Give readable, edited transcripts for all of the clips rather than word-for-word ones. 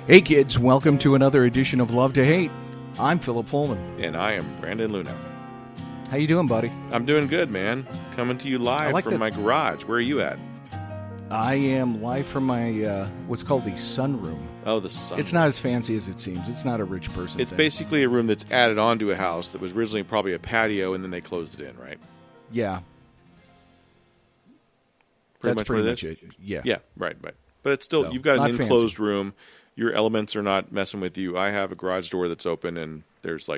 Hey kids, welcome to another edition of Love to Hate. I'm Philip Pullman. And I am Brandon Luna. How you doing, buddy? I'm doing good, man. Coming to you live from my garage. Where are you at? I am live from my, what's called the sunroom. Oh, the sun. It's not as fancy as it seems. It's not a rich person It's thing. basically a room that's added onto a house that was originally probably a patio, and then they closed it in, right? Yeah. Pretty That's much pretty much it. Yeah. Yeah, right. But it's still, So, you've got not an enclosed fancy. room. Your elements are not messing with you. I have a garage door that's open, and there's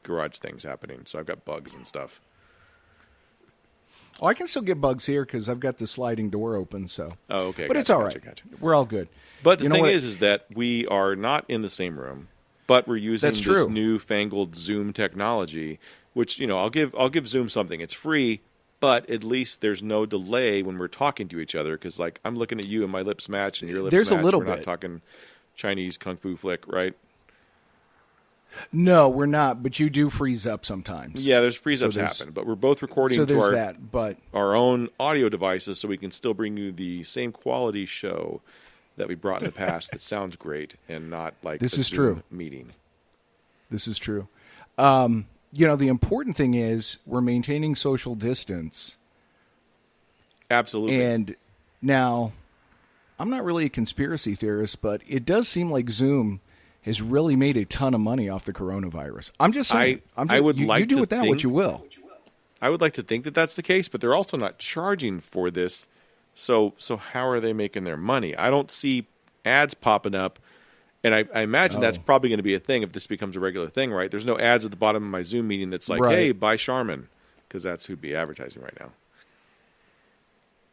garage things happening. So I've got bugs and stuff. Oh, I can still get bugs here because I've got the sliding door open, so. Oh, okay. But it's all right. Gotcha. We're all good. But the You know thing what? is that we are not in the same room, but we're using That's this true. newfangled Zoom technology, which, I'll give Zoom something. It's free, but at least there's no delay when we're talking to each other because, I'm looking at you and my lips match and your lips There's a match. little we're not bit. talking Chinese kung fu flick, right? No, we're not, but you do freeze up sometimes. Yeah, there's freeze-ups So there's- happen, but we're both recording So to there's our, that, but our own audio devices so we can still bring you the same quality show that we brought in the past that sounds great and not like This a is Zoom true. meeting. this is true. The important thing is we're maintaining social distance. Absolutely. And now, I'm not really a conspiracy theorist, but it does seem like Zoom has really made a ton of money off the coronavirus. I'm just saying. I would like you do to with that think- what you will. I would like to think that that's the case, but they're also not charging for this. So how are they making their money? I don't see ads popping up, and I imagine that's probably going to be a thing if this becomes a regular thing, right? There's no ads at the bottom of my Zoom meeting that's like, Right. hey, buy Charmin, because that's who'd be advertising right now.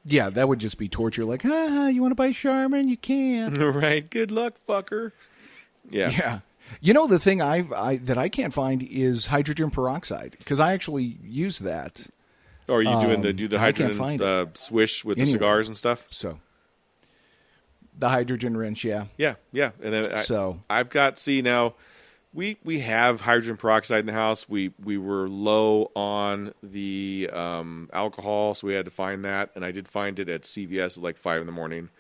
Yeah, that would just be torture. Like, you want to buy Charmin? You can. Right? Good luck, fucker. Yeah. Yeah. The thing that I can't find is hydrogen peroxide because I actually use that. Or are you do the I can't find hydrogen swish with the Anyway. cigars and stuff? So the hydrogen wrench, yeah. Yeah. And then So- I've got, now, we have hydrogen peroxide in the house. We were low on the alcohol, so we had to find that. And I did find it at CVS at like 5 in the morning.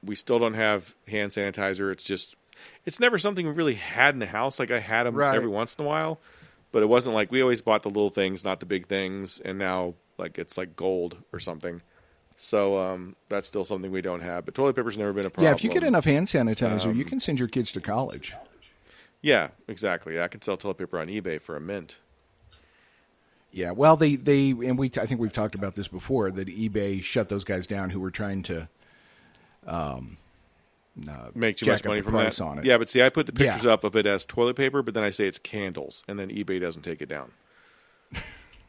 We still don't have hand sanitizer. It's never something we really had in the house. Like I had them Right. every once in a while, but it wasn't like we always bought the little things, not the big things. And now it's like gold or something. So that's still something we don't have. But toilet paper's never been a problem. Yeah, if you get enough hand sanitizer, you can send your kids to college. Yeah, exactly. I could sell toilet paper on eBay for a mint. Yeah, well, I think we've talked about this before, that eBay shut those guys down who were trying to Make too jack much up money the from price that. on it. Yeah, but see, I put the pictures Yeah. up of it as toilet paper, but then I say it's candles, and then eBay doesn't take it down.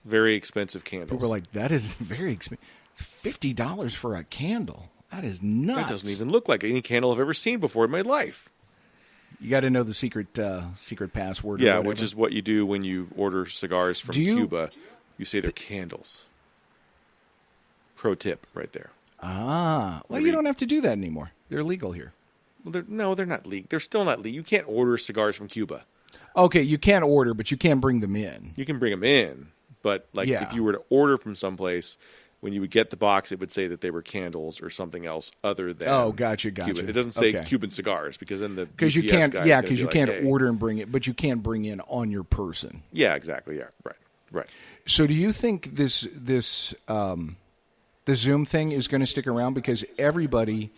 Very expensive candles. People were like, that is very expensive. $50 for a candle. That is nuts. That doesn't even look like any candle I've ever seen before in my life. You got to know the secret password. or Yeah, whatever. which is what you do when you order cigars from Cuba. You say they're candles. Pro tip right there. Well, you don't have to do that anymore. They're legal here. Well, they're not legal. They're still not legal. You can't order cigars from Cuba. Okay, you can't order, but you can bring them in. You can bring them in, but Yeah. if you were to order from someplace, when you would get the box, it would say that they were candles or something else other than. Oh, gotcha. Cuban. It doesn't say Okay. Cuban cigars because then the Because you UPS can't, guy's yeah, gonna because be you like, can't hey. order and bring it, but you can bring in on your person. Yeah, exactly. Yeah, right. So, do you think this the Zoom thing is going to stick around because everybody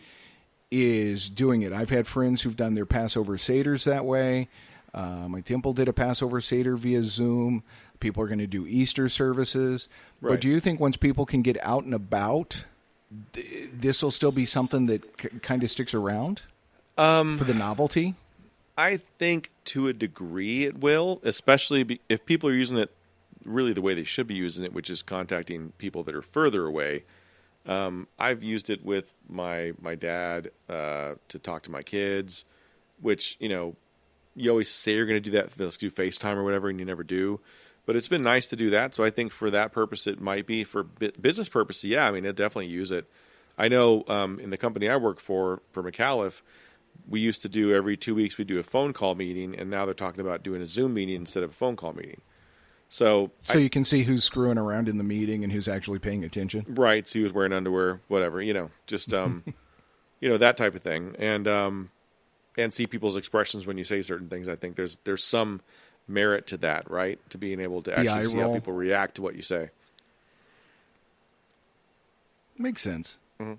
is doing it? I've had friends who've done their Passover Seders that way. My temple did a Passover Seder via Zoom. People are going to do Easter services. Right. But do you think once people can get out and about, this will still be something that kind of sticks around for the novelty? I think to a degree it will, especially if people are using it really the way they should be using it, which is contacting people that are further away. I've used it with my dad to talk to my kids, which, you always say you're going to do that. Let's do FaceTime or whatever, and you never do. But it's been nice to do that. So I think for that purpose, it might be. For business purposes, yeah, I'll definitely use it. I know in the company I work for McAuliffe, we used to do every 2 weeks, we do a phone call meeting, and now they're talking about doing a Zoom meeting instead of a phone call meeting. So you can see who's screwing around in the meeting and who's actually paying attention. Right, see who's wearing underwear, whatever, just that type of thing. And and see people's expressions when you say certain things. I think there's some merit to that, right? To being able to actually see how people react to what you say. Makes sense. Mm-hmm.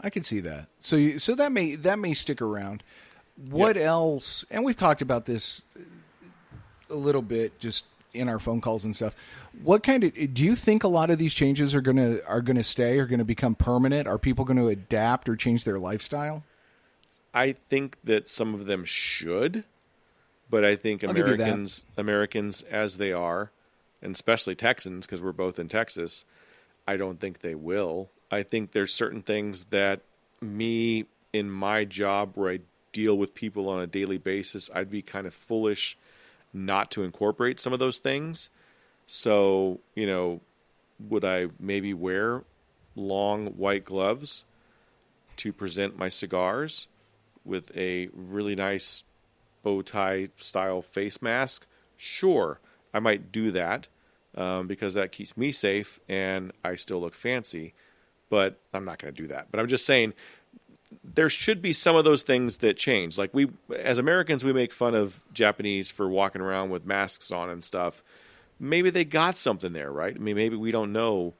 I can see that. So that may stick around. What else? And we've talked about this a little bit just in our phone calls and stuff. What kind of do you think a lot of these changes are gonna stay, are gonna become permanent? Are people going to adapt or change their lifestyle? I think that some of them should, but I think Americans as they are, and especially Texans, because we're both in Texas, I don't think they will. I think there's certain things that me in my job where I deal with people on a daily basis, I'd be kind of foolish not to incorporate some of those things. So, would I maybe wear long white gloves to present my cigars with a really nice bow tie style face mask? Sure, I might do that because that keeps me safe and I still look fancy, but I'm not going to do that. But I'm just saying there should be some of those things that change. Like we, as Americans, we make fun of Japanese for walking around with masks on and stuff. Maybe they got something there, right? I mean, maybe we don't know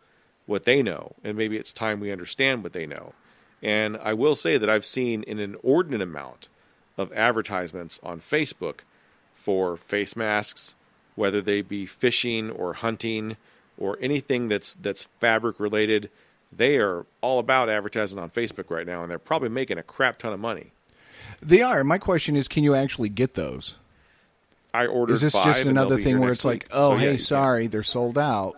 what they know, and maybe it's time we understand what they know. And I will say that I've seen an inordinate amount of advertisements on Facebook for face masks, whether they be fishing or hunting or anything that's fabric related. They are all about advertising on Facebook right now, and they're probably making a crap ton of money. They are. My question is, can you actually get those? I ordered 5. Is this just another thing where it's like, oh, hey, sorry, can. They're sold out?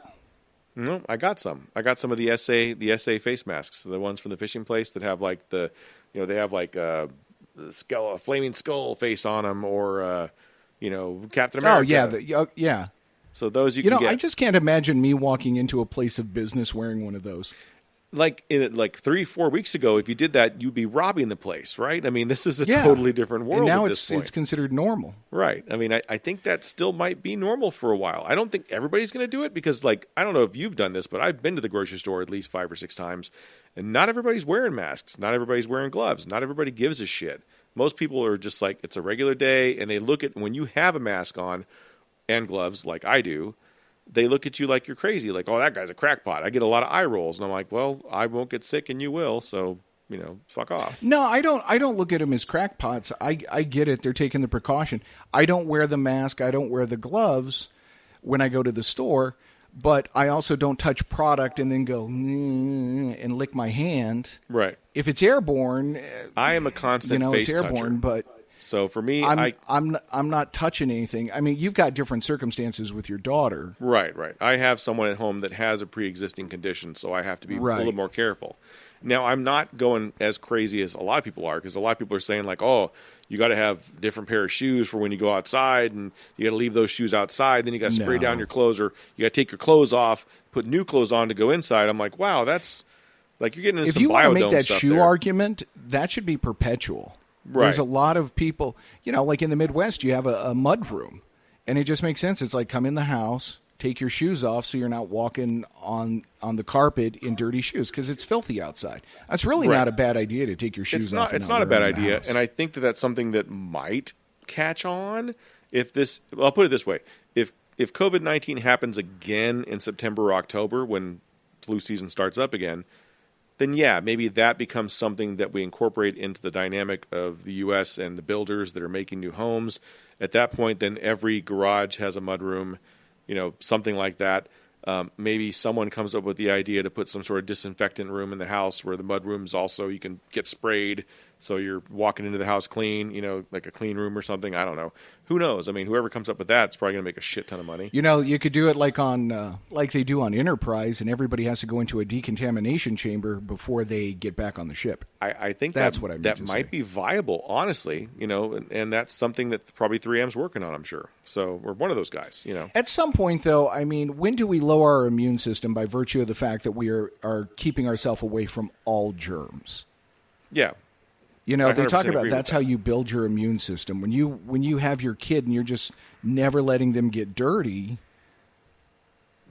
No, I got some. I got some of the SA face masks, the ones from the fishing place that have like they have like a flaming skull face on them, or Captain America. Oh yeah, yeah. So those you can get. I just can't imagine me walking into a place of business wearing one of those. Like 3-4 weeks ago, if you did that, you'd be robbing the place, right? I mean, this is a totally different world. And now at this point. It's considered normal, right? I mean, I think that still might be normal for a while. I don't think everybody's going to do it because, I don't know if you've done this, but I've been to the grocery store at least 5 or 6 times, and not everybody's wearing masks, not everybody's wearing gloves, not everybody gives a shit. Most people are just like, it's a regular day, and they look at when you have a mask on and gloves, like I do. They look at you like you're crazy, like, oh, that guy's a crackpot. I get a lot of eye rolls, and I'm like, well, I won't get sick, and you will, so, fuck off. No, I don't look at them as crackpots. I get it. They're taking the precaution. I don't wear the mask. I don't wear the gloves when I go to the store, but I also don't touch product and then go and lick my hand. Right. If it's airborne, I am a constant face it's airborne, toucher. But so for me, I'm not touching anything. I mean, you've got different circumstances with your daughter. Right. I have someone at home that has a pre-existing condition, so I have to be a little more careful. Now, I'm not going as crazy as a lot of people are, because a lot of people are saying like, oh, you got to have different pair of shoes for when you go outside, and you got to leave those shoes outside. Then you got to spray down your clothes, or you got to take your clothes off, put new clothes on to go inside. I'm like, wow, that's like you're getting into some biodome stuff. If you want to make that shoe argument, that should be perpetual. Right. There's a lot of people, like in the Midwest, you have a mud room, and it just makes sense. It's like come in the house, take your shoes off so you're not walking on the carpet in dirty shoes because it's filthy outside. That's really not a bad idea to take your shoes off. It's not a bad idea, and I think that that's something that might catch on. I'll put it this way: if COVID-19 happens again in September or October when flu season starts up again, then maybe that becomes something that we incorporate into the dynamic of the U.S. and the builders that are making new homes. At that point, then every garage has a mudroom, something like that. Maybe someone comes up with the idea to put some sort of disinfectant room in the house where the mudrooms also you can get sprayed so you're walking into the house clean, like a clean room or something. I don't know. Who knows? I mean, whoever comes up with that is probably going to make a shit ton of money. You could do it like like they do on Enterprise, and everybody has to go into a decontamination chamber before they get back on the ship. I think that's what I meant that might be viable, honestly, and that's something that probably 3M's working on, I'm sure. So we're one of those guys, At some point, though, I mean, when do we lower our immune system by virtue of the fact that we are keeping ourselves away from all germs? Yeah. They talk about that's how you build your immune system. When you have your kid and you're just never letting them get dirty,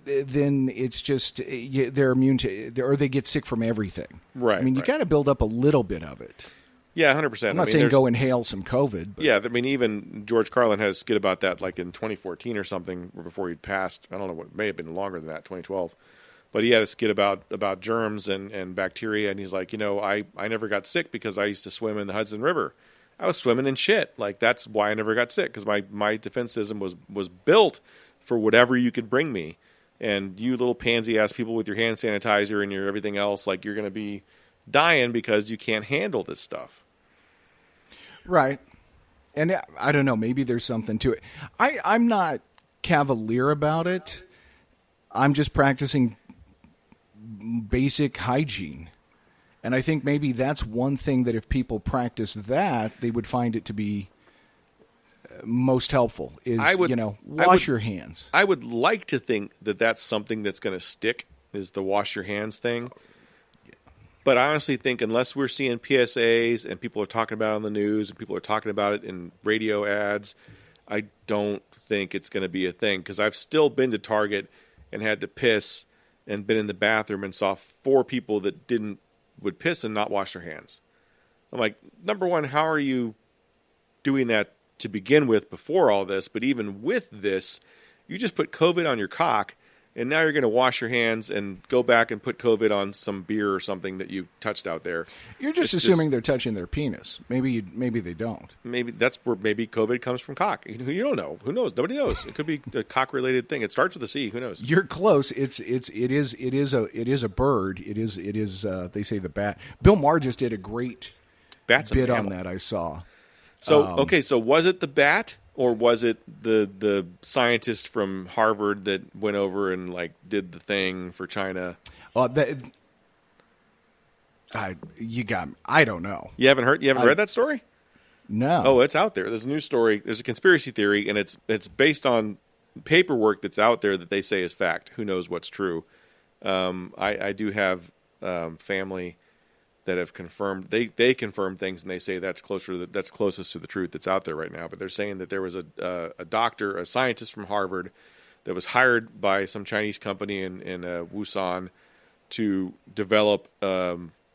then it's just they're immune to, or they get sick from everything. Right. I mean, you got to build up a little bit of it. Yeah, 100%. I'm not saying go inhale some COVID. But. Yeah, I mean, even George Carlin had a skit about that, like in 2014 or something, before he'd passed. I don't know, what may have been longer than that, 2012. But he had a skit about germs and bacteria, and he's like, I never got sick because I used to swim in the Hudson River. I was swimming in shit. Like, that's why I never got sick, because my defense system was built for whatever you could bring me. And you little pansy-ass people with your hand sanitizer and your everything else, like, you're going to be dying because you can't handle this stuff. Right. And I don't know, maybe there's something to it. I'm not cavalier about it. I'm just practicing basic hygiene. And I think maybe that's one thing that if people practice that, they would find it to be most helpful is, wash your hands. I would like to think that that's something that's going to stick, is the wash your hands thing. But I honestly think unless we're seeing PSAs and people are talking about it on the news and people are talking about it in radio ads, I don't think it's going to be a thing. Because I've still been to Target and had to piss and been in the bathroom and saw 4 people that would piss and not wash their hands. I'm like, number one, how are you doing that to begin with before all this? But even with this, you just put COVID on your cock, and now you're going to wash your hands and go back and put COVID on some beer or something that you touched out there. You're just assuming they're touching their penis. Maybe they don't. Maybe that's where COVID comes from cock. You don't know. Who knows? Nobody knows. It could be a cock-related thing. It starts with a C. Who knows? You're close. It is a bird. It is. They say the bat. Bill Maher just did a great bit on that. I saw. So okay. So was it the bat? Or was it the scientist from Harvard that went over and did the thing for China? You got me. I don't know. You haven't heard? You haven't read that story? No. Oh, it's out there. There's a news story. There's a conspiracy theory, and it's based on paperwork that's out there that they say is fact. Who knows what's true? I do have family that have confirmed they confirm things, and they say that's closest to the truth that's out there right now. But they're saying that there was a doctor, a scientist from Harvard, that was hired by some Chinese company in Wuhan to develop,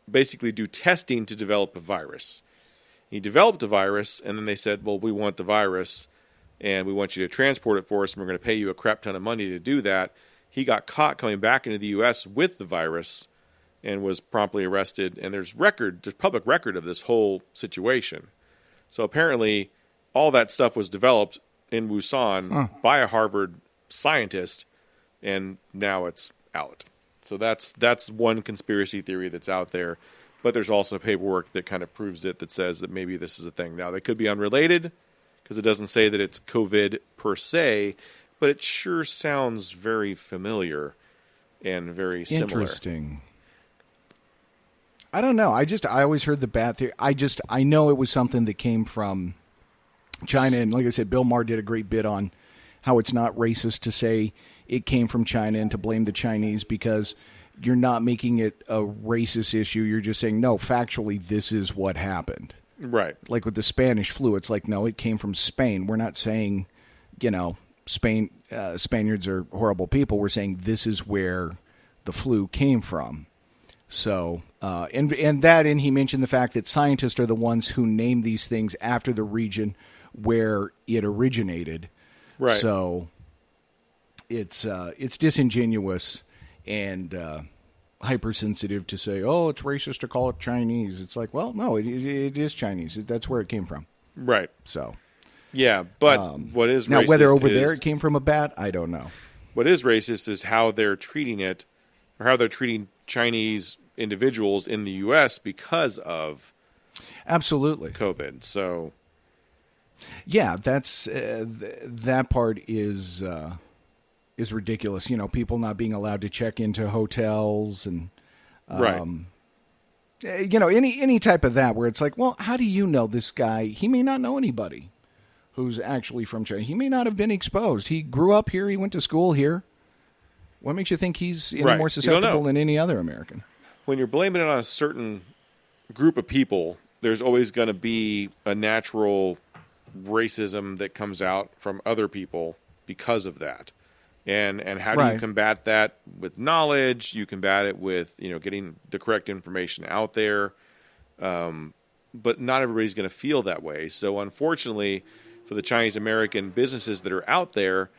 basically do testing to develop a virus. He developed a virus, and then they said, well, we want the virus, and we want you to transport it for us, and we're going to pay you a crap ton of money to do that. He got caught coming back into the U.S. with the virus and was promptly arrested. And there's public record of this whole situation. So apparently all that stuff was developed in Wuhan by a Harvard scientist, and now it's out. So that's one conspiracy theory that's out there. But there's also paperwork that kind of proves it, that says that maybe this is a thing. Now, they could be unrelated because it doesn't say that it's COVID per se, but it sure sounds very familiar and very similar. Interesting. I don't know. I always heard the bat theory. I know it was something that came from China. And like I said, Bill Maher did a great bit on how it's not racist to say it came from China and to blame the Chinese, because you're not making it a racist issue. You're just saying, no, factually, this is what happened. Right. Like with the Spanish flu, it's like, no, it came from Spain. We're not saying, Spaniards are horrible people. We're saying this is where the flu came from. So, and he mentioned the fact that scientists are the ones who name these things after the region where it originated. Right. So, it's disingenuous and hypersensitive to say, oh, it's racist to call it Chinese. It's like, well, no, it is Chinese. That's where it came from. Right. So, yeah, but what is now racist whether over there it came from a bat, I don't know. What is racist is how they're treating it, or how they're treating Chinese individuals in the U.S. because of absolutely COVID. So, yeah, that's that part is ridiculous. People not being allowed to check into hotels and right. Any type of that where it's like, well, how do you know this guy? He may not know anybody who's actually from China. He may not have been exposed. He grew up here. He went to school here. What makes you think he's any more susceptible than any other American? When you're blaming it on a certain group of people, there's always going to be a natural racism that comes out from other people because of that. And how do you combat that? With knowledge. You combat it with getting the correct information out there. but not everybody's going to feel that way. So unfortunately, for the Chinese American businesses that are out there,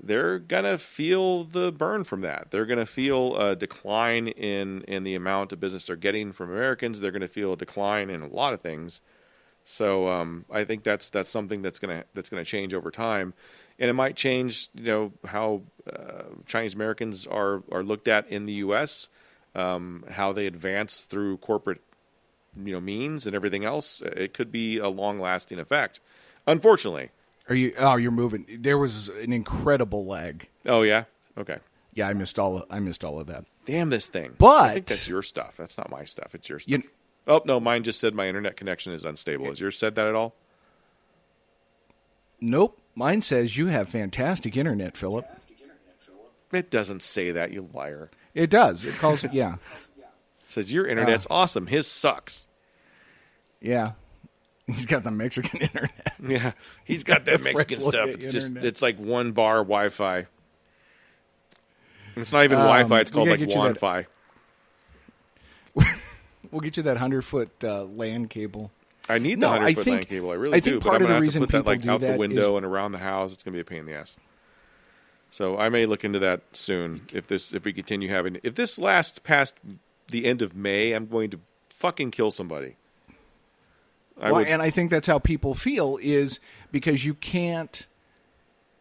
they're going to feel the burn from that. They're going to feel a decline in the amount of business they're getting from Americans. They're going to feel a decline in a lot of things. So I think that's something that's going to change over time, and it might change how Chinese Americans are looked at in the U.S., how they advance through corporate means and everything else. It could be a long lasting effect, unfortunately. You're moving. There was an incredible lag. Oh yeah, okay. Yeah, I missed all of that. Damn this thing! But I think that's your stuff. That's not my stuff. It's your stuff. Oh no, mine just said my internet connection is unstable. Has yours said that at all? Nope. Mine says you have fantastic internet, Philip. It doesn't say that, you liar. It does. It calls it. Yeah. It says your internet's awesome. His sucks. Yeah. He's got the Mexican internet. Yeah, he's got that Mexican stuff. It's like one bar Wi-Fi. It's not even Wi-Fi. It's called like Wi-Fi. We'll get you that 100-foot LAN cable. I need the 100-foot LAN cable. I really do. But I'm going to have to put that like out the window and around the house. It's going to be a pain in the ass. So I may look into that soon if we continue having. If this lasts past the end of May, I'm going to fucking kill somebody. And I think that's how people feel, is because you can't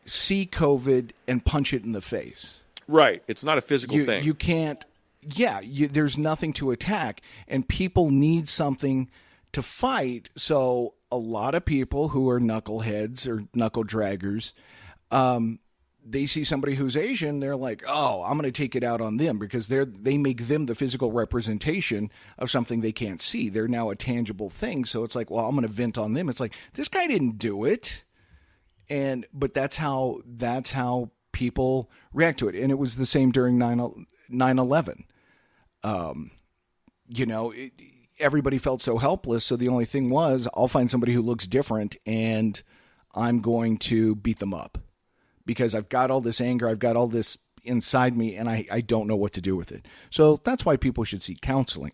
see COVID and punch it in the face. Right. It's not a physical thing. You can't. Yeah. There's nothing to attack, and people need something to fight. So a lot of people who are knuckleheads or knuckle draggers, they see somebody who's Asian, they're like, oh, I'm going to take it out on them, because they make them the physical representation of something they can't see. They're now a tangible thing. So it's like, well, I'm going to vent on them. It's like, this guy didn't do it. But that's how people react to it. And it was the same during 9/11. Everybody felt so helpless. So the only thing was, I'll find somebody who looks different and I'm going to beat them up. Because I've got all this anger, I've got all this inside me, and I don't know what to do with it. So that's why people should seek counseling.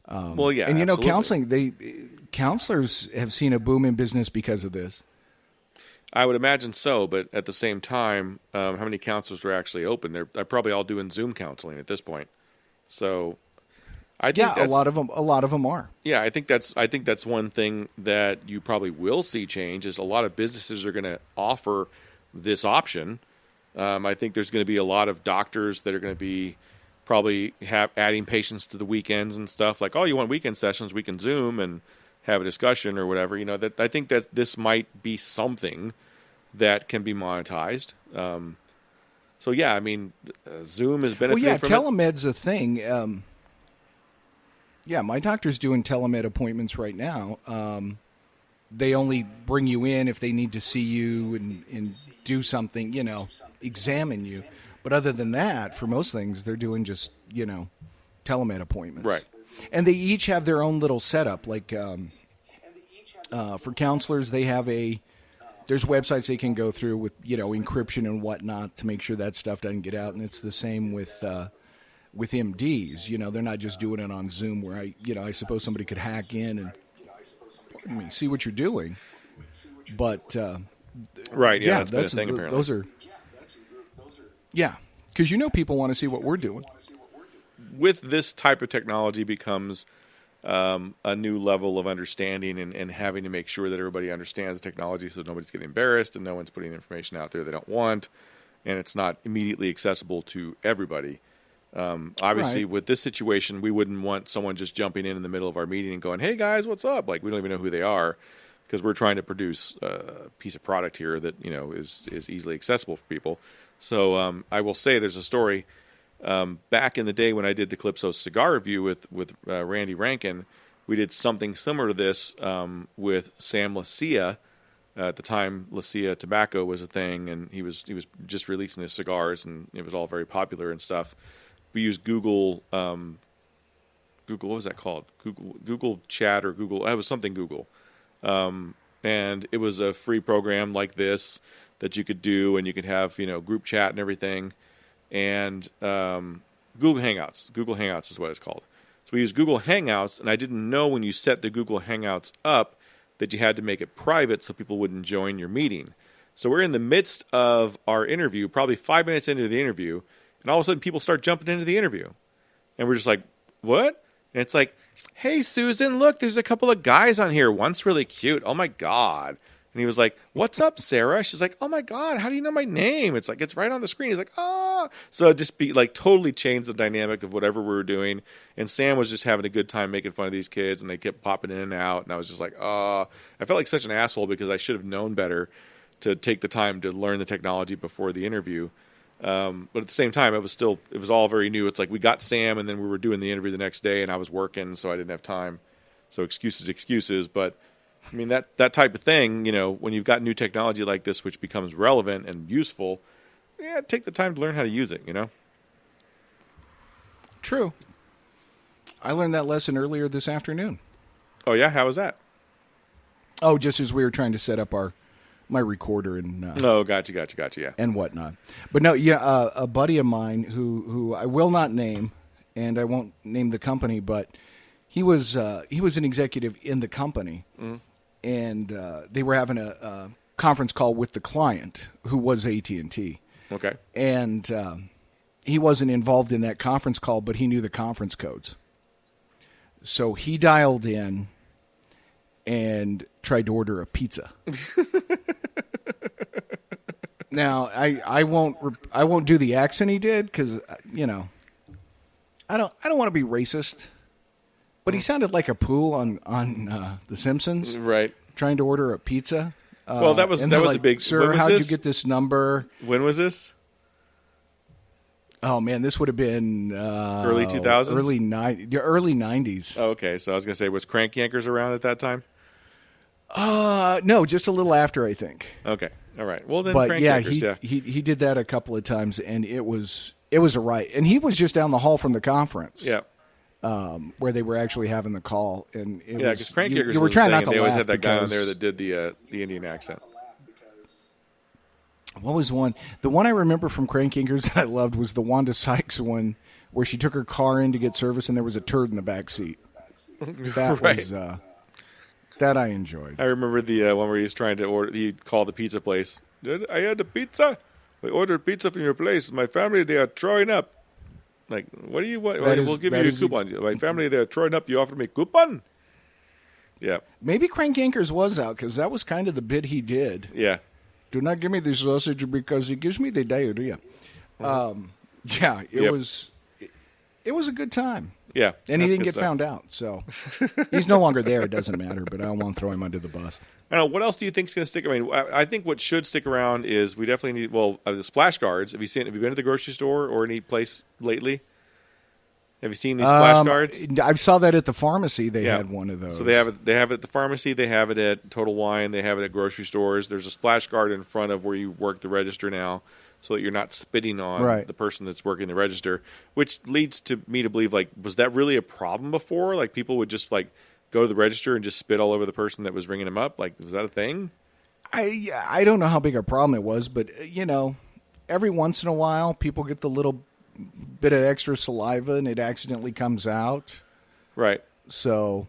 Well, yeah, and absolutely. Counseling, counselors have seen a boom in business because of this. I would imagine so, but at the same time, how many counselors are actually open? They're probably all doing Zoom counseling at this point. So, I think a lot of them are. Yeah, I think that's one thing that you probably will see change is a lot of businesses are going to offer this option. I think there's going to be a lot of doctors that are going to be probably adding patients to the weekends and stuff. Like, oh, you want weekend sessions? We can Zoom and have a discussion or whatever. That I think that this might be something that can be monetized. So yeah, I mean, Zoom is benefiting from telemed's a thing. Yeah, my doctor's doing telemed appointments right now. They only bring you in if they need to see you and do something, examine you. But other than that, for most things, they're doing just, telemed appointments. Right. And they each have their own little setup. Like for counselors, they have there's websites they can go through with, encryption and whatnot to make sure that stuff doesn't get out. And it's the same with MDs. They're not just doing it on Zoom where I suppose somebody could hack in and see what you're doing, but right, yeah, that's been a thing apparently. Those are, because people want to see what we're doing. With this type of technology becomes a new level of understanding and having to make sure that everybody understands the technology, so nobody's getting embarrassed and no one's putting information out there they don't want, and it's not immediately accessible to everybody. Obviously, right. With this situation, we wouldn't want someone just jumping in the middle of our meeting and going, hey, guys, what's up? Like, we don't even know who they are, because we're trying to produce a piece of product here that, is easily accessible for people. So I will say there's a story. Back in the day when I did the Calypso cigar review with Randy Rankin, we did something similar to this with Sam Lucia. At the time, Lucia tobacco was a thing, and he was just releasing his cigars, and it was all very popular and stuff. We used Google, what was that called? Google Chat or Google, it was something Google. And it was a free program like this that you could do, and you could have, group chat and everything. And Google Hangouts is what it's called. So we use Google Hangouts, and I didn't know when you set the Google Hangouts up that you had to make it private so people wouldn't join your meeting. So we're in the midst of our interview, probably 5 minutes into the interview, and all of a sudden people start jumping into the interview. And we're just like, what? And it's like, hey, Susan, look, there's a couple of guys on here. One's really cute. Oh, my God. And he was like, what's up, Sarah? She's like, oh, my God, how do you know my name? It's like, it's right on the screen. He's like, ah. So it just totally changed the dynamic of whatever we were doing. And Sam was just having a good time making fun of these kids, and they kept popping in and out. And I was just like, I felt like such an asshole because I should have known better to take the time to learn the technology before the interview. But at the same time, it was all very new. It's like we got Sam, and then we were doing the interview the next day, and I was working, so I didn't have time. So excuses. But I mean, that type of thing, when you've got new technology like this, which becomes relevant and useful, take the time to learn how to use it, True. I learned that lesson earlier this afternoon. Oh, yeah? How was that? Oh, just as we were trying to set up my recorder and gotcha, yeah, and whatnot. But no, yeah, a buddy of mine who I will not name, and I won't name the company, but he was an executive in the company, and they were having a conference call with the client who was AT&T. Okay, and he wasn't involved in that conference call, but he knew the conference codes, so he dialed in and tried to order a pizza. Now, I won't do the accent he did because I don't want to be racist, but he sounded like a poo on The Simpsons, right? Trying to order a pizza. Well, that was like, a big. Sir, how'd you get this number? When was this? Oh man, this would have been early 2000s, early 90s. Oh, okay, so I was gonna say, was Crank Yankers around at that time? No, just a little after, I think. Okay, all right. Well, then, but Crank yeah, Yankers, he did that a couple of times, and it was a riot. And he was just down the hall from the conference, where they were actually having the call. And because Crank Yankers, you were trying not to laugh. They always had that guy on there that did the Indian accent. What was one? The one I remember from Crank Yankers that I loved was the Wanda Sykes one, where she took her car in to get service, and there was a turd in the back seat. That right. was that I enjoyed. I remember the one where he was trying to order. He called the pizza place. I had a pizza. We ordered pizza from your place. My family, they are throwing up. Like, what do you want? We'll give you a coupon. My family, they are throwing up. You offered me a coupon? Yeah. Maybe Crank Yankers was out because that was kind of the bit he did. Yeah. Do not give me the sausage because it gives me the diarrhea. Yeah, it was a good time. Yeah. And he didn't get found out, so he's no longer there. It doesn't matter, but I don't want to throw him under the bus. I don't know. What else do you think is going to stick? I mean, I think what should stick around is we definitely need, the splash guards. Have you been to the grocery store or any place lately? Have you seen these splash guards? I saw that at the pharmacy. They had one of those. So they have it at the pharmacy. They have it at Total Wine. They have it at grocery stores. There's a splash guard in front of where you work the register now, so that you're not spitting on the person that's working the register. Which leads to me to believe, like, was that really a problem before? Like, people would just like go to the register and just spit all over the person that was ringing them up. Like, was that a thing? I don't know how big a problem it was, but every once in a while, people get the little bit of extra saliva and it accidentally comes out. Right. So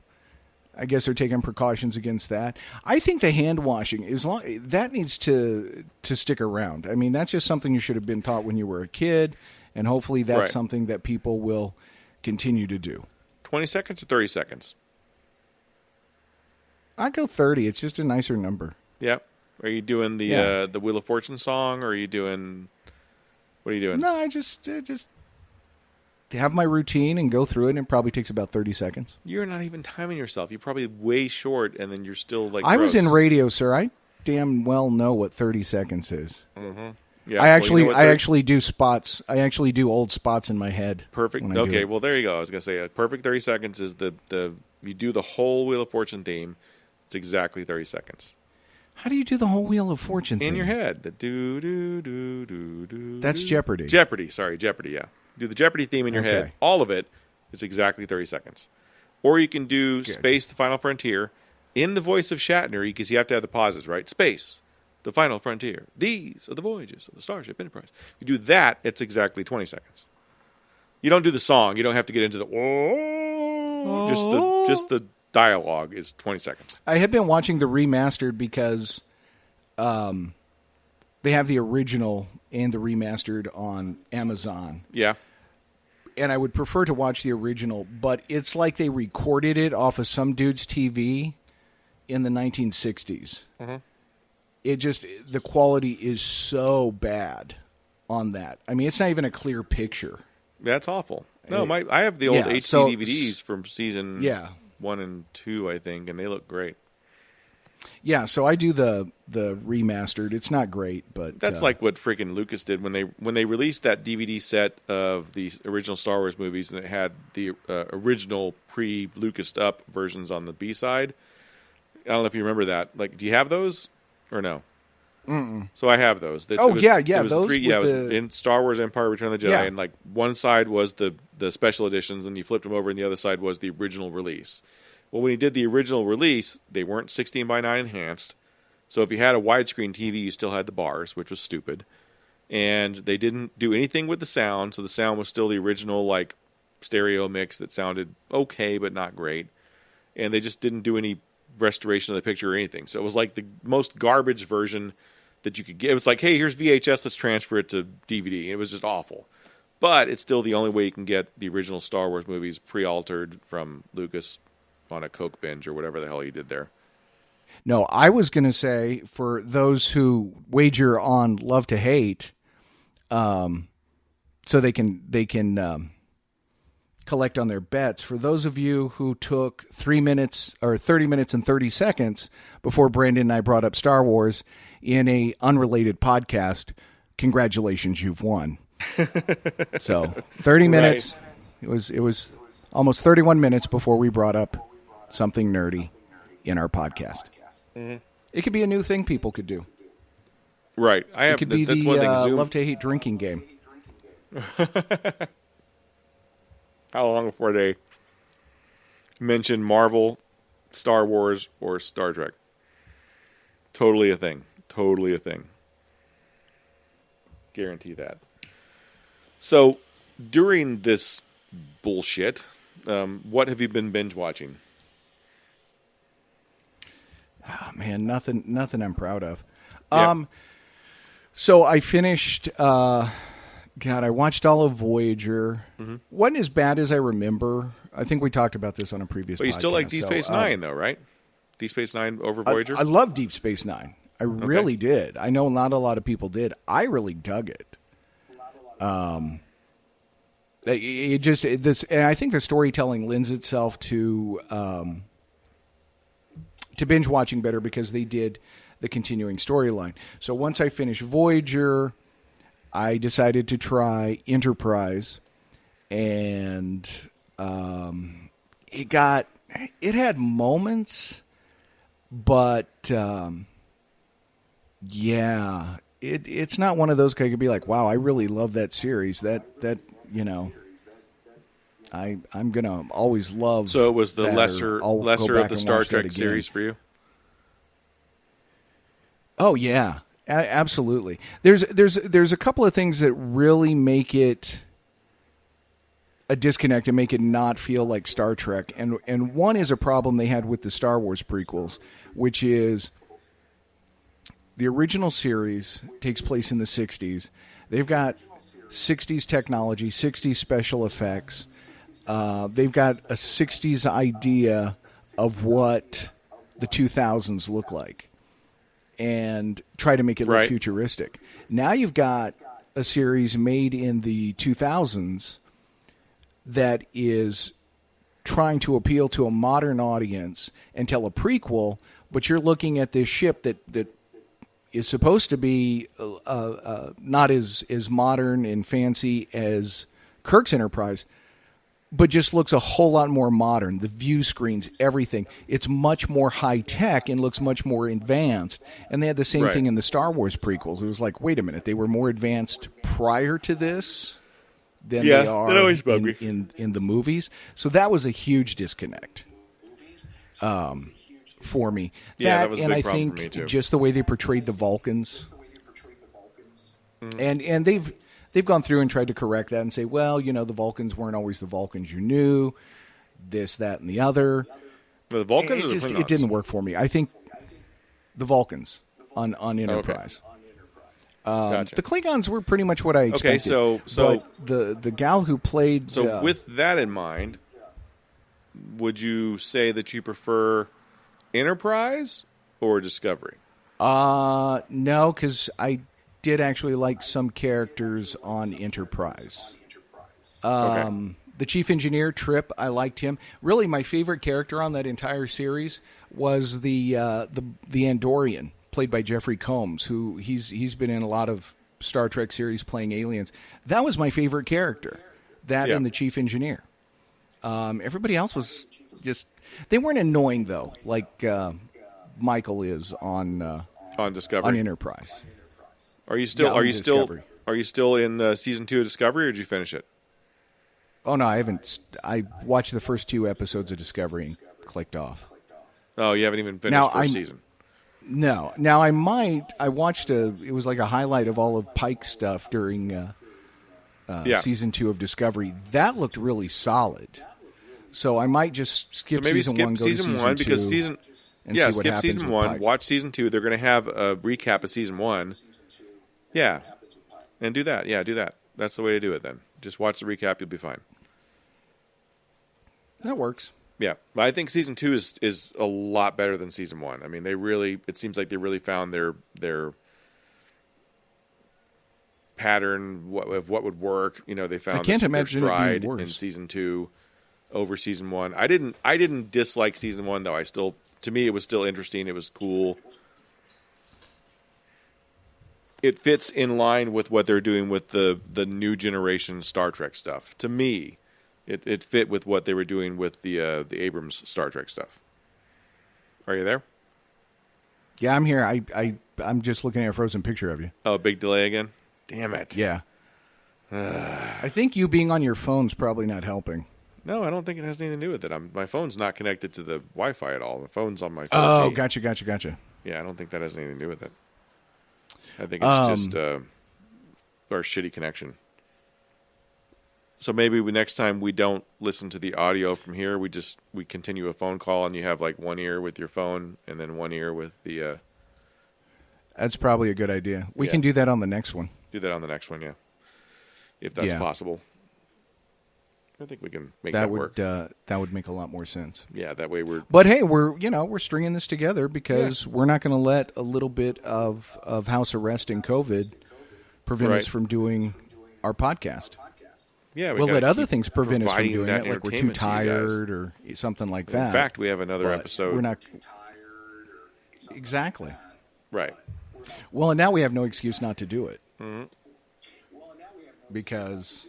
I guess they're taking precautions against that. I think the hand washing that needs to stick around. I mean, that's just something you should have been taught when you were a kid, and hopefully that's something that people will continue to do. 20 seconds or 30 seconds? I'd go 30. It's just a nicer number. Yeah. Are you doing the Wheel of Fortune song, or are you doing... What are you doing? No, I just have my routine and go through it, and it probably takes about 30 seconds. You're not even timing yourself. You're probably way short, and then you're still like. I was in radio, sir. I damn well know what 30 seconds is. Mm-hmm. Yeah, I actually do spots. I actually do old spots in my head. Perfect. Okay, well there you go. I was gonna say a perfect 30 seconds is the you do the whole Wheel of Fortune theme. It's exactly 30 seconds. How do you do the whole Wheel of Fortune thing? In your head. The do. That's Jeopardy. Jeopardy, yeah. Do the Jeopardy theme in your head. All of it is exactly 30 seconds. Or you can do Space, the Final Frontier, in the voice of Shatner, because you have to have the pauses, right? Space, the Final Frontier. These are the voyages of the Starship Enterprise. You do that, it's exactly 20 seconds. You don't do the song. You don't have to get into the... Just the dialogue is 20 seconds. I have been watching the remastered because they have the original and the remastered on Amazon. Yeah. And I would prefer to watch the original, but it's like they recorded it off of some dude's TV in the 1960s. Mm-hmm. The quality is so bad on that. I mean, it's not even a clear picture. That's awful. No, I have the old HD DVDs from season 1 and 2, I think, and they look great. Yeah, so I do the remastered. It's not great, but that's like what freaking Lucas did when they released that DVD set of the original Star Wars movies, and it had the original pre-Lucased up versions on the B side. I don't know if you remember that. Like, do you have those or no? Mm-mm. So I have those. It was those. It was in Star Wars Empire: Return of the Jedi, and like one side was the special editions, and you flipped them over, and the other side was the original release. Well, when he did the original release, they weren't 16:9 enhanced. So if you had a widescreen TV, you still had the bars, which was stupid. And they didn't do anything with the sound, so the sound was still the original like stereo mix that sounded okay but not great. And they just didn't do any restoration of the picture or anything. So it was like the most garbage version that you could get. It was like, hey, here's VHS, let's transfer it to DVD. It was just awful. But it's still the only way you can get the original Star Wars movies pre-altered from Lucas on a Coke binge or whatever the hell he did there. No, I was going to say, for those who wager on Love to Hate, so they can collect on their bets. For those of you who took 3 minutes or 30 minutes and 30 seconds before Brandon and I brought up Star Wars in a unrelated podcast, congratulations, you've won. So 30 minutes. Right. It was almost 31 minutes before we brought up something nerdy in our podcast. Mm-hmm. It could be a new thing people could do. Right. It could be the Love to Hate drinking game. How long before they mention Marvel, Star Wars, or Star Trek? Totally a thing. Totally a thing. Guarantee that. So, during this bullshit, what have you been binge watching? Oh, man, nothing I'm proud of. Yeah. So I finished. I watched all of Voyager. Mm-hmm. Wasn't as bad as I remember. I think we talked about this on a previous. But you podcast, still like Deep Space Nine, though, right? Deep Space Nine over Voyager. I love Deep Space Nine. I really did. I know not a lot of people did. I really dug it. And I think the storytelling lends itself to binge watching better because they did the continuing storyline. So once I finished Voyager, I decided to try Enterprise, and it had moments, but it's not one of those I could be like, wow, I really love that series. That I'm gonna always love. So it was the lesser of the Star Trek series for you. Oh yeah, absolutely. There's a couple of things that really make it a disconnect and make it not feel like Star Trek, and one is a problem they had with the Star Wars prequels, which is the original series takes place in the 60s. They've got 60s technology, 60s special effects. They've got a 60s idea of what the 2000s look like and try to make it look futuristic. Now you've got a series made in the 2000s that is trying to appeal to a modern audience and tell a prequel, but you're looking at this ship that is supposed to be not as modern and fancy as Kirk's Enterprise, but just looks a whole lot more modern. The view screens, everything. It's much more high-tech and looks much more advanced. And they had the same thing in the Star Wars prequels. It was like, wait a minute, they were more advanced prior to this than they are in the movies. So that was a huge disconnect for me. Yeah, that was a big I problem think for me too. Just the way they portrayed the Vulcans. And they've gone through and tried to correct that and say, well, the Vulcans weren't always the Vulcans you knew. this, that, and the other. The Vulcans or the Klingons? It didn't work for me. I think the Vulcans on Enterprise. Gotcha. The Klingons were pretty much what I expected. Okay, so the gal who played... So with that in mind, would you say that you prefer Enterprise or Discovery? No, because I did actually like some characters on Enterprise. Okay. The chief engineer, Trip, I liked him. Really, my favorite character on that entire series was the Andorian, played by Jeffrey Combs, who he's been in a lot of Star Trek series playing aliens. That was my favorite character. That and the chief engineer. Everybody else was just... They weren't annoying, though, like Michael is on Discovery, on Enterprise. Are you still in season 2 of Discovery, or did you finish it? Oh no, I haven't. I watched the first 2 episodes of Discovery and clicked off. Oh, you haven't even finished first season. No. Now I might. I watched it was like a highlight of all of Pike's stuff during season 2 of Discovery. That looked really solid. So I might just skip season 1, go to season 1 because 2, season and see what skip happens season with 1, Pike. watch season 2. They're going to have a recap of season 1. Yeah, and do that. Yeah, do that. That's the way to do it. Then just watch the recap. You'll be fine. That works. Yeah, but I think season 2 is a lot better than season 1. I mean, it seems like they really found their pattern of what would work. You know, they found their stride in season 2 over season 1. I didn't dislike season 1 though. To me, it was still interesting. It was cool. It fits in line with what they're doing with the new generation Star Trek stuff. To me, it fit with what they were doing with the Abrams Star Trek stuff. Are you there? Yeah, I'm here. I'm just looking at a frozen picture of you. Oh, big delay again? Damn it. Yeah. I think you being on your phone's probably not helping. No, I don't think it has anything to do with it. My phone's not connected to the Wi-Fi at all. The phone's on my phone. Oh, gotcha. Yeah, I don't think that has anything to do with it. I think it's just our shitty connection. So maybe next time we don't listen to the audio from here. We continue a phone call, and you have like one ear with your phone, and then one ear with the. That's probably a good idea. We can do that on the next one. Do that on the next one, yeah, if that's possible. I think we can make that work. That would make a lot more sense. Yeah, that way we're. But hey, we're stringing this together because we're not going to let a little bit of house arrest and COVID prevent us from doing our podcast. Yeah, we'll let other things prevent us from doing it, like we're too tired or something like that. In fact, we have another episode. We're not exactly right. Well, and now we have no excuse not to do it because.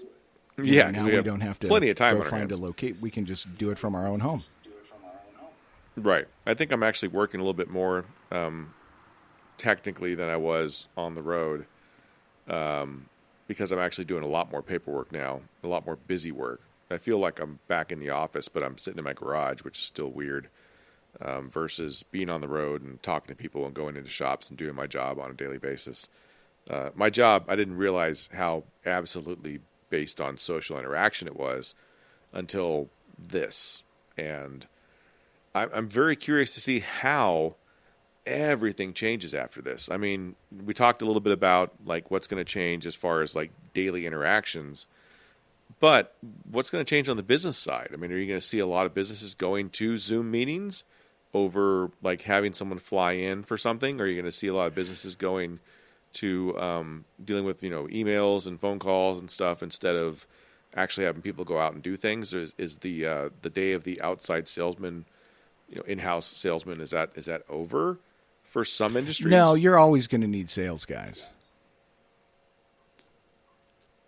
Yeah, now we don't have to plenty of time go on our find hands. a locate. We can just do it from our own home. Right. I think I'm actually working a little bit more technically than I was on the road because I'm actually doing a lot more paperwork now, a lot more busy work. I feel like I'm back in the office, but I'm sitting in my garage, which is still weird, versus being on the road and talking to people and going into shops and doing my job on a daily basis. My job, I didn't realize how absolutely based on social interaction it was until this. And I'm very curious to see how everything changes after this. I mean, we talked a little bit about like what's going to change as far as like daily interactions, but what's going to change on the business side? I mean, are you going to see a lot of businesses going to Zoom meetings over like having someone fly in for something? Or are you going to see a lot of businesses going to dealing with emails and phone calls and stuff instead of actually having people go out and do things? Or is the day of the outside salesman, in-house salesman, is that over for some industries? No, you're always going to need sales guys.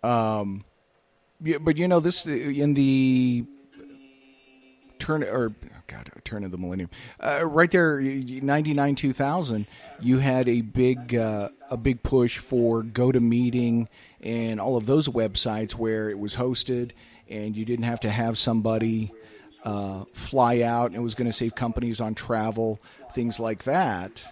Yeah, but this in the turn of the millennium, right there, 99 2000, you had a big push for GoToMeeting and all of those websites where it was hosted, and you didn't have to have somebody fly out, and it was going to save companies on travel, things like that.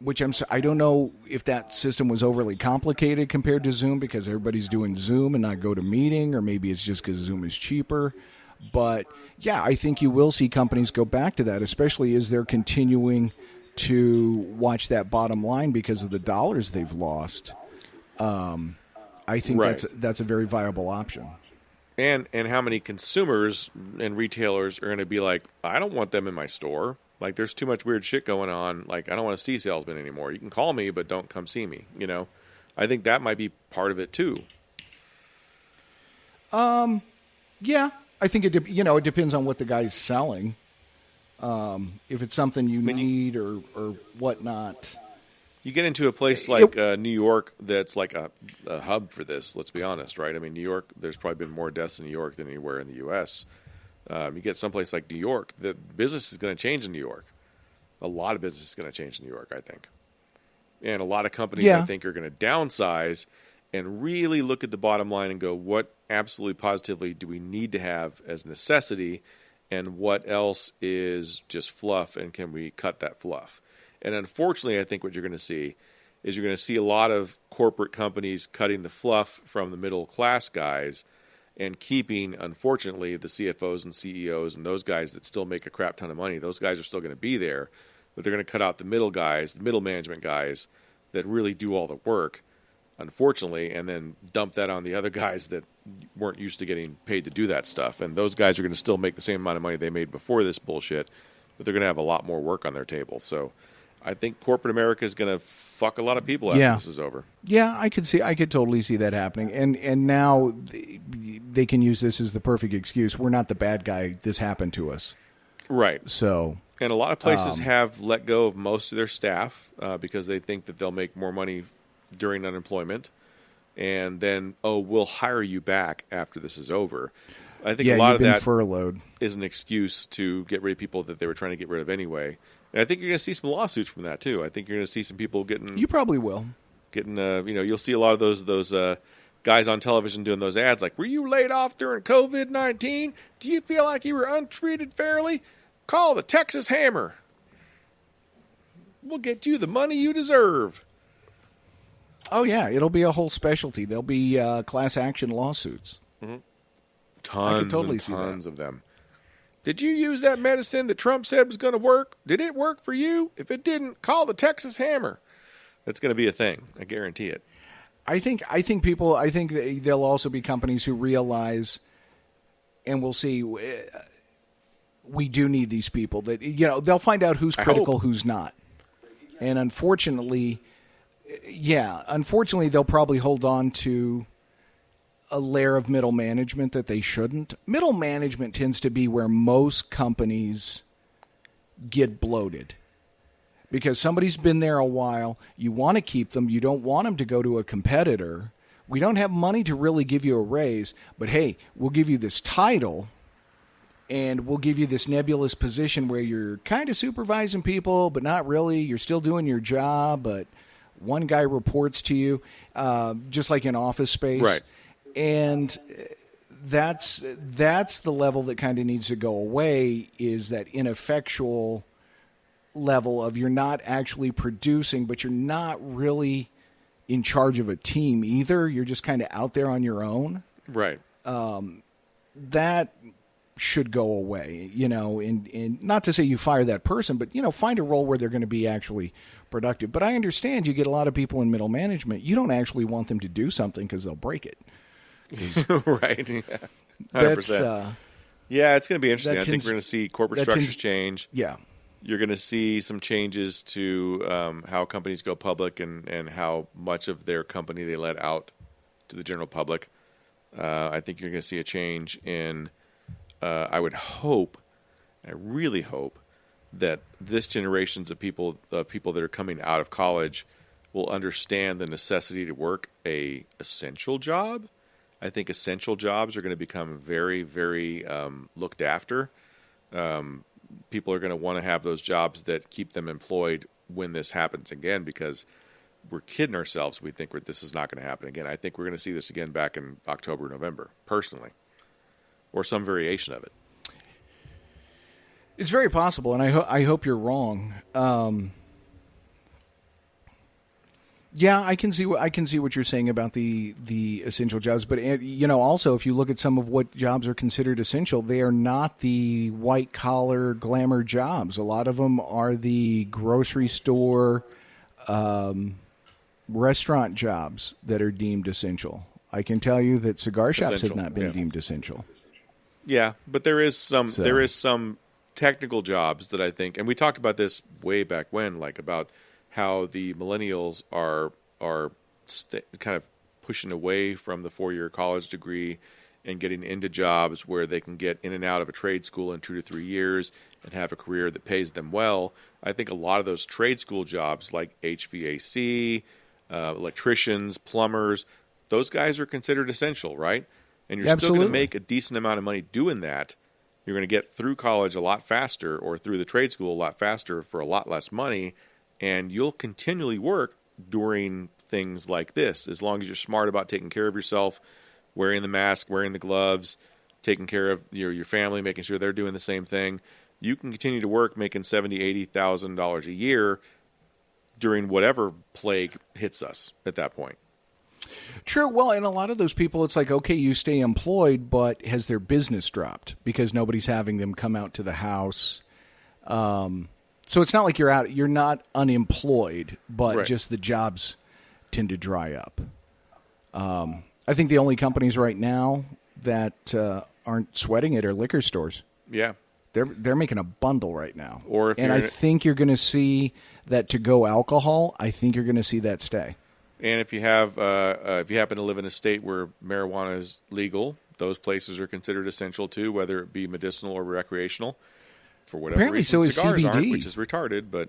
Which I don't know if that system was overly complicated compared to Zoom because everybody's doing Zoom and not GoToMeeting, or maybe it's just because Zoom is cheaper. But yeah, I think you will see companies go back to that, especially as they're continuing to watch that bottom line because of the dollars they've lost. I think Right. that's a very viable option. And how many consumers and retailers are going to be like, I don't want them in my store. Like, there's too much weird shit going on. Like, I don't want to see salesmen anymore. You can call me, but don't come see me. You know, I think that might be part of it too. Yeah, I think it depends on what the guy's selling. If it's something you need or whatnot. You get into a place like New York that's like a hub for this, let's be honest, right? I mean, New York, there's probably been more deaths in New York than anywhere in the U.S. You get someplace like New York, the business is going to change in New York. A lot of business is going to change in New York, I think. And a lot of companies, I think, are going to downsize and really look at the bottom line and go, what absolutely positively do we need to have as necessity, and what else is just fluff, and can we cut that fluff? And unfortunately, I think what you're going to see is you're going to see a lot of corporate companies cutting the fluff from the middle class guys and keeping, unfortunately, the CFOs and CEOs and those guys that still make a crap ton of money. Those guys are still going to be there, but they're going to cut out the middle guys, the middle management guys that really do all the work, unfortunately, and then dump that on the other guys that weren't used to getting paid to do that stuff. And those guys are going to still make the same amount of money they made before this bullshit, but they're going to have a lot more work on their table. So I think corporate America is going to fuck a lot of people after this is over. Yeah, I could totally see that happening. And now they can use this as the perfect excuse. We're not the bad guy. This happened to us. Right. So, and a lot of places have let go of most of their staff because they think that they'll make more money during unemployment. And then, we'll hire you back after this is over. I think a lot of that furloughed is an excuse to get rid of people that they were trying to get rid of anyway. And I think you're going to see some lawsuits from that too. I think you're going to see some people getting. You probably will. You'll see a lot of those guys on television doing those ads like, "Were you laid off during COVID-19? Do you feel like you were untreated fairly? Call the Texas Hammer. We'll get you the money you deserve." Oh yeah, it'll be a whole specialty. There'll be class action lawsuits. Mm-hmm. Tons and tons of them. Did you use that medicine that Trump said was going to work? Did it work for you? If it didn't, call the Texas Hammer. That's going to be a thing. I guarantee it. I think there'll also be companies who realize, and we'll see, we do need these people. That they'll find out who's critical, who's not. And unfortunately, they'll probably hold on to a layer of middle management that they shouldn't. Middle management tends to be where most companies get bloated because somebody's been there a while. You want to keep them. You don't want them to go to a competitor. We don't have money to really give you a raise, but hey, we'll give you this title and we'll give you this nebulous position where you're kind of supervising people, but not really. You're still doing your job, but one guy reports to you, just like in Office Space. Right. And that's the level that kind of needs to go away, is that ineffectual level of you're not actually producing, but you're not really in charge of a team either. You're just kind of out there on your own. Right. That should go away, and not to say you fire that person, but, find a role where they're going to be actually productive. But I understand you get a lot of people in middle management. You don't actually want them to do something because they'll break it. Right. Yeah. 100%. It's going to be interesting. I think we're going to see corporate structures change. Yeah. You're going to see some changes to how companies go public and how much of their company they let out to the general public. I think you're going to see a change in, I really hope that this generations of people that are coming out of college will understand the necessity to work a essential job. I think essential jobs are going to become very, very looked after. People are going to want to have those jobs that keep them employed when this happens again, because we're kidding ourselves. We think this is not going to happen again. I think we're going to see this again back in October, November, personally, or some variation of it. It's very possible, and I hope you're wrong. Yeah, I can see what you're saying about the essential jobs, but also if you look at some of what jobs are considered essential, they are not the white collar glamour jobs. A lot of them are the grocery store, restaurant jobs that are deemed essential. I can tell you that cigar shops have not been deemed essential. Yeah, but there is some technical jobs that I think, and we talked about this way back when, like about how the millennials are kind of pushing away from the 4-year college degree and getting into jobs where they can get in and out of a trade school in 2 to 3 years and have a career that pays them well. I think a lot of those trade school jobs like HVAC, electricians, plumbers, those guys are considered essential, right? And you're still going to make a decent amount of money doing that. You're going to get through college a lot faster or through the trade school a lot faster for a lot less money. And you'll continually work during things like this, as long as you're smart about taking care of yourself, wearing the mask, wearing the gloves, taking care of your family, making sure they're doing the same thing. You can continue to work making $70,000, $80,000 a year during whatever plague hits us at that point. True. Well, and a lot of those people, it's like, okay, you stay employed, but has their business dropped because nobody's having them come out to the house? So it's not like you're not unemployed, but just the jobs tend to dry up. I think the only companies right now that aren't sweating it are liquor stores. Yeah. They're making a bundle right now. And I think you're going to see that to-go alcohol, I think you're going to see that stay. And if you happen to live in a state where marijuana is legal, those places are considered essential too, whether it be medicinal or recreational. For whatever Apparently reason, so is cigars CBD. aren't, which is retarded, but,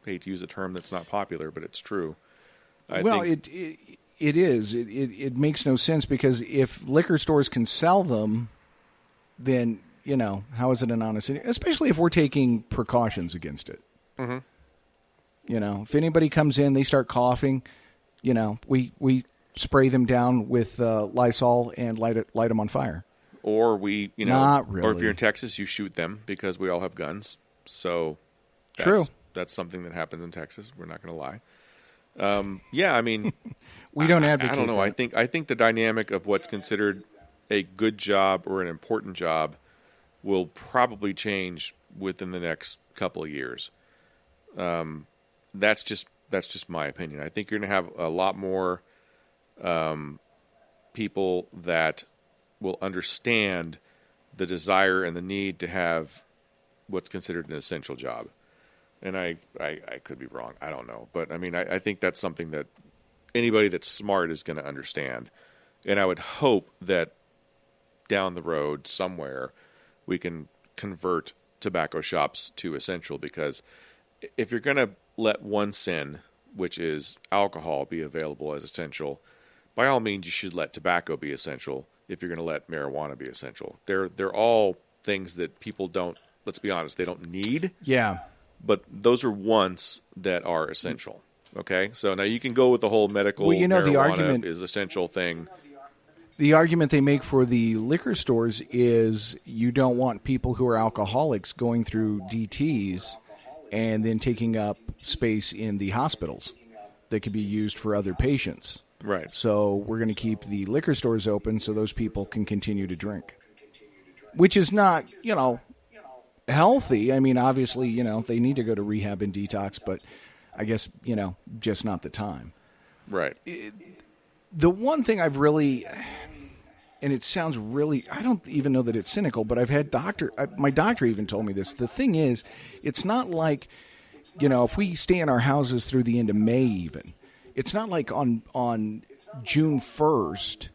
hate to use a term that's not popular, but it's true. It is. It makes no sense because if liquor stores can sell them, then, how is it an honest, especially if we're taking precautions against it. Mm-hmm. If anybody comes in, they start coughing, we spray them down with Lysol and light them on fire. Or not really. Or if you're in Texas, you shoot them because we all have guns. So true. That's something that happens in Texas. We're not going to lie. Yeah, I mean, we don't advocate. I don't know. That. I think the dynamic of what's considered a good job or an important job will probably change within the next couple of years. That's just my opinion. I think you're going to have a lot more people that will understand the desire and the need to have what's considered an essential job. And I could be wrong. I don't know. But, I mean, I think that's something that anybody that's smart is going to understand. And I would hope that down the road somewhere we can convert tobacco shops to essential, because if you're going to let one sin, which is alcohol, be available as essential, by all means you should let tobacco be essential if you're going to let marijuana be essential. They're all things that people don't, let's be honest, they don't need. Yeah. But those are wants that are essential. Okay? So now you can go with the whole medical marijuana the argument is essential thing. The argument they make for the liquor stores is you don't want people who are alcoholics going through DTs and then taking up space in the hospitals that could be used for other patients. Right. So we're going to keep the liquor stores open so those people can continue to drink, which is not, healthy. I mean, obviously, they need to go to rehab and detox, but I guess, just not the time. Right. The one thing I've really, and it sounds really, I don't even know that it's cynical, but I've had my doctor even told me this. The thing is, it's not like, if we stay in our houses through the end of May even, it's not like on June 1st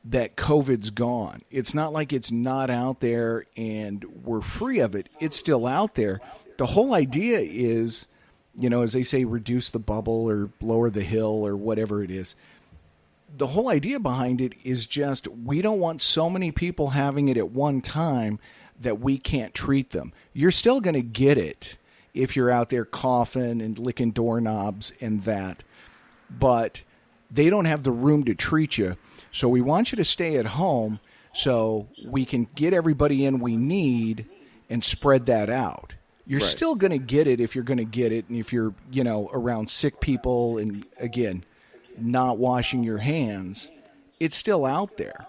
that COVID's gone. It's not like it's not out there and we're free of it. It's still out there. The whole idea is, as they say, reduce the bubble or lower the hill or whatever it is. The whole idea behind it is just we don't want so many people having it at one time that we can't treat them. You're still going to get it if you're out there coughing and licking doorknobs and that. But they don't have the room to treat you. So we want you to stay at home so we can get everybody in we need and spread that out. You're Right. still going to get it if you're going to get it, and if you're, around sick people and, again, not washing your hands, it's still out there.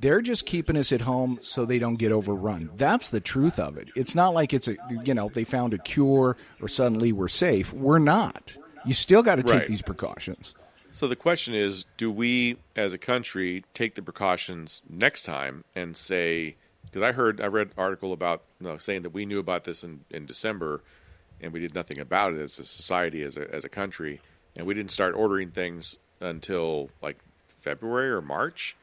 They're just keeping us at home so they don't get overrun. That's the truth of it. It's not like they found a cure or suddenly we're safe. We're not. You still got to take Right. these precautions. So the question is, do we as a country take the precautions next time and say, because I read an article about saying that we knew about this in December and we did nothing about it as a society, as a country, and we didn't start ordering things until like February or March.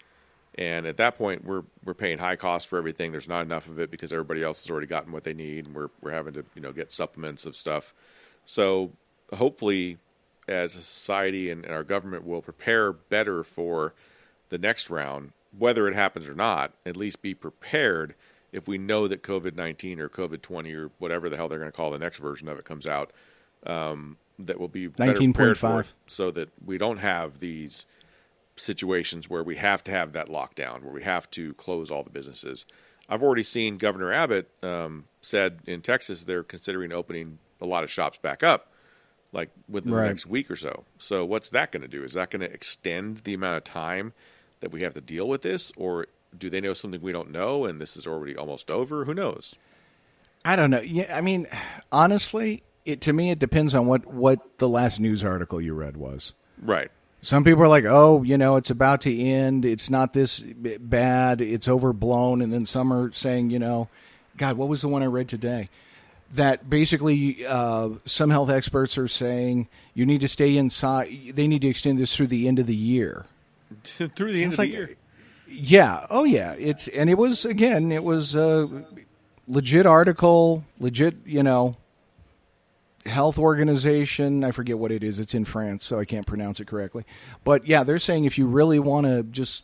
And at that point, we're paying high cost for everything. There's not enough of it because everybody else has already gotten what they need, and we're having to get supplements of stuff. So hopefully, as a society and our government will prepare better for the next round, whether it happens or not. At least be prepared if we know that COVID-19 or COVID-20 or whatever the hell they're going to call the next version of it comes out. That will be better prepared for it, so that we don't have these situations where we have to have that lockdown, where we have to close all the businesses. I've already seen Governor Abbott said in Texas they're considering opening a lot of shops back up, like within the next week or so. So what's that going to do? Is that going to extend the amount of time that we have to deal with this, or do they know something we don't know and this is already almost over? Who knows? I don't know. Yeah, I mean, honestly, to me it depends on what the last news article you read was. Right. Some people are like, oh, it's about to end. It's not this bad. It's overblown. And then some are saying, God, what was the one I read today? That basically some health experts are saying you need to stay inside. They need to extend this through the end of the year. Through the end of the year? Yeah. Oh, yeah. It was a legit article, legit, health organization. I forget what it is. It's in France, so I can't pronounce it correctly. But yeah, they're saying if you really want to just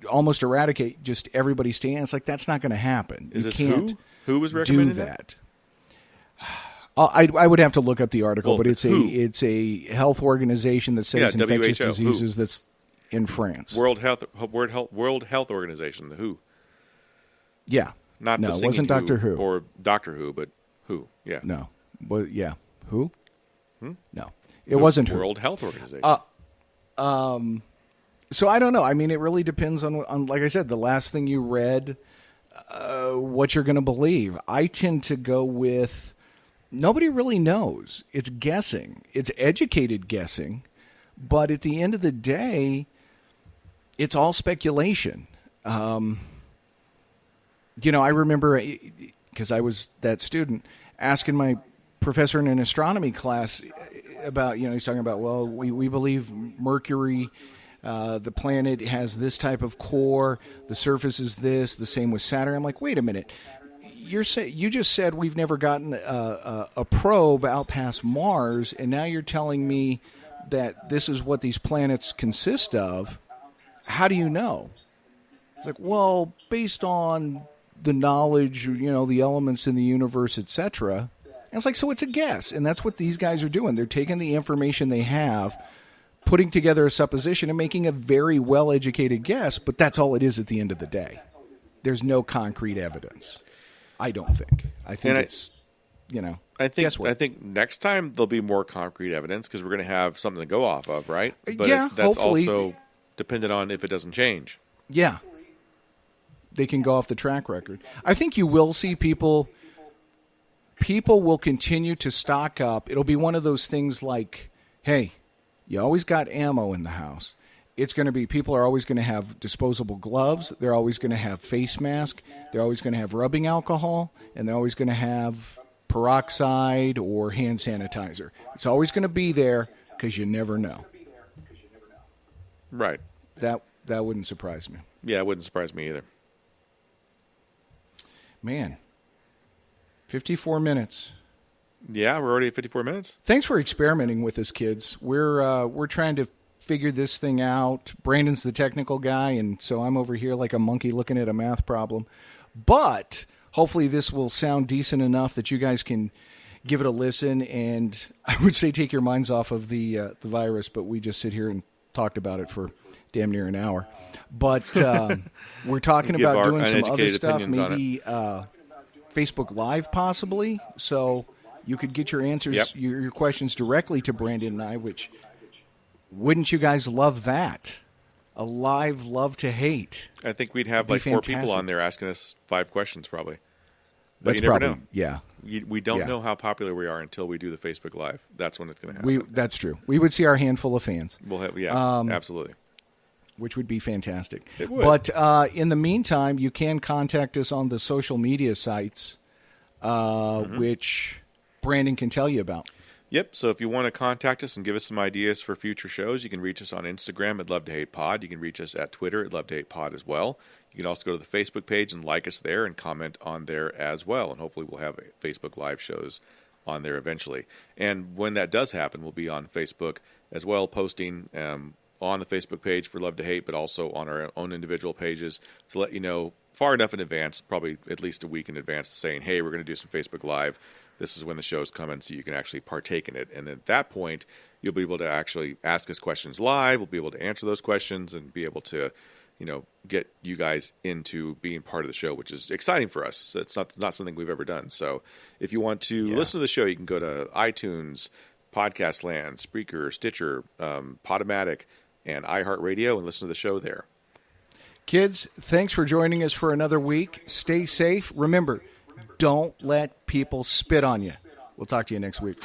almost eradicate just everybody's stance, like that's not going to happen. Is you this can't who was recommending do that? I would have to look up the article, but it's a health organization that says infectious WHO. diseases that's in France. World Health Organization, the WHO. Yeah. Not no, the it wasn't Doctor Who. Or Doctor Who, but who? Yeah. No. Well, yeah. Who? No. It wasn't Who. World Health Organization. So I don't know. I mean, it really depends on like I said, the last thing you read, what you're going to believe. I tend to go with nobody really knows. It's guessing. It's educated guessing. But at the end of the day, it's all speculation. I remember, because I was that student, asking my professor in an astronomy class about, he's talking about, well, we believe Mercury, the planet has this type of core, the surface is this, the same with Saturn. I'm like, wait a minute. You just said we've never gotten a probe out past Mars, and now you're telling me that this is what these planets consist of. How do you know? It's like, well, based on the knowledge, the elements in the universe, etc. And it's like, so it's a guess. And that's what these guys are doing. They're taking the information they have, putting together a supposition, and making a very well-educated guess, but that's all it is at the end of the day. There's no concrete evidence. I don't think. I think guesswork. I think next time there'll be more concrete evidence because we're going to have something to go off of, right? But yeah, that's hopefully. Also dependent on if it doesn't change. Yeah. They can go off the track record. I think you will see people will continue to stock up. It'll be one of those things like, hey, you always got ammo in the house. It's going to be, people are always going to have disposable gloves. They're always going to have face masks. They're always going to have rubbing alcohol. And they're always going to have peroxide or hand sanitizer. It's always going to be there because you never know. Right. That wouldn't surprise me. Yeah, it wouldn't surprise me either. Man, 54 minutes. Yeah, we're already at 54 minutes. Thanks for experimenting with us, kids. We're trying to figure this thing out. Brandon's the technical guy, and so I'm over here like a monkey looking at a math problem. But hopefully this will sound decent enough that you guys can give it a listen. And I would say take your minds off of the virus, but we just sit here and talked about it for damn near an hour. But we're talking about doing some other stuff. Maybe Facebook Live possibly, so you could get your answers, Yep. your questions directly to Brandon and I, which wouldn't you guys love that? A live love to hate. I think we'd have It'd be like 4 people fantastic. on there asking us 5 questions probably. But That's you never probably, know. yeah. We don't Yeah. know how popular we are until we do the Facebook Live. That's when it's going to happen. That's true. We would see our handful of fans, We'll have, absolutely. which would be fantastic. It would. But in the meantime, you can contact us on the social media sites, which Brandon can tell you about. Yep. So if you want to contact us and give us some ideas for future shows, you can reach us on Instagram at Love to Hate Pod. You can reach us at Twitter at Love to Hate Pod as well. You can also go to the Facebook page and like us there and comment on there as well. And hopefully we'll have Facebook Live shows on there eventually. And when that does happen, we'll be on Facebook as well, posting on the Facebook page for Love to Hate, but also on our own individual pages to let you know far enough in advance, probably at least a week in advance, saying, hey, we're going to do some Facebook Live. This is when the show's coming, so you can actually partake in it. And at that point, you'll be able to actually ask us questions live. We'll be able to answer those questions and be able to, get you guys into being part of the show, which is exciting for us. So it's not something we've ever done. So if you want to listen to the show, you can go to iTunes, Podcast Land, Spreaker, Stitcher, Podomatic, and iHeartRadio and listen to the show there. Kids, thanks for joining us for another week. Stay safe. Remember, don't let people spit on you. We'll talk to you next week.